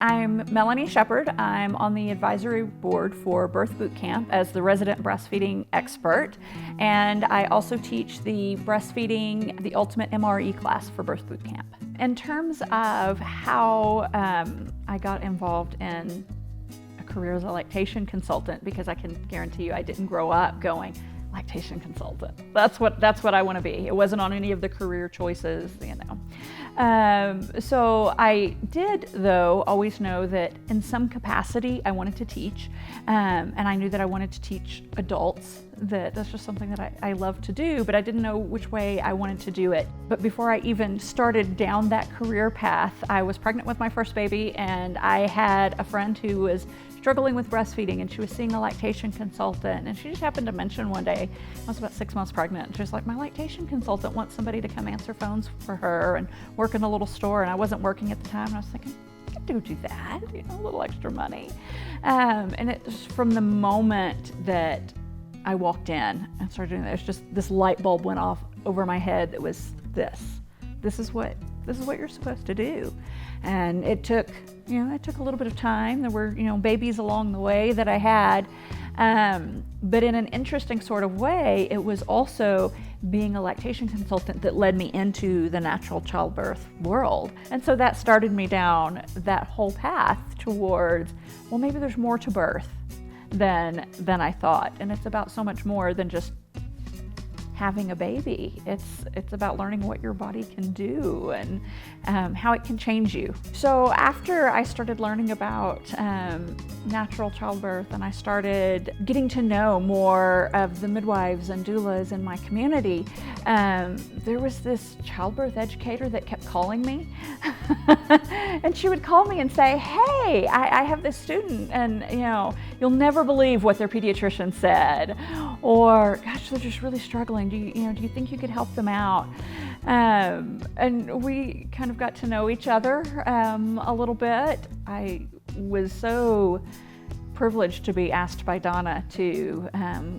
I'm Mellanie Shepard. I'm on the advisory board for Birth Boot Camp as the resident breastfeeding expert, and I also teach the breastfeeding, the ultimate MRE class for Birth Boot Camp. In terms of how I got involved in a career as a lactation consultant, because I can guarantee you I didn't grow up going, lactation consultant. That's what I want to be. It wasn't on any of the career choices, you know. So I did, though, always know that in some capacity I wanted to teach, and I knew that I wanted to teach adults. That's just something that I love to do, but I didn't know which way I wanted to do it. But before I even started down that career path, I was pregnant with my first baby, and I had a friend who was struggling with breastfeeding, and she was seeing a lactation consultant, and she just happened to mention one day, I was about 6 months pregnant, and she was like, my lactation consultant wants somebody to come answer phones for her and work in a little store, and I wasn't working at the time, and I was thinking, I could do that, you know, a little extra money. And it was from the moment that I walked in and started doing that, it's just this light bulb went off over my head that was this is what you're supposed to do. And it took a little bit of time. There were, babies along the way that I had, but in an interesting sort of way, it was also being a lactation consultant that led me into the natural childbirth world. And so that started me down that whole path towards, well, maybe there's more to birth than I thought. And it's about so much more than just having a baby. It's about learning what your body can do and how it can change you. So after I started learning about natural childbirth, and I started getting to know more of the midwives and doulas in my community, there was this childbirth educator that kept calling me. And she would call me and say, hey, I have this student, and you'll never believe what their pediatrician said, or gosh, they're just really struggling. Do you think you could help them out? And we kind of got to know each other a little bit. I was so privileged to be asked by Donna to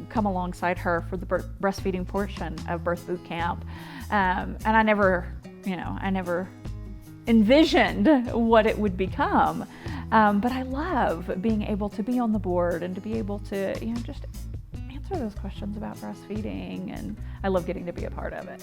come alongside her for the breastfeeding portion of Birth Boot Camp. And I never envisioned what it would become. But I love being able to be on the board and to be able to, just answer those questions about breastfeeding, and I love getting to be a part of it.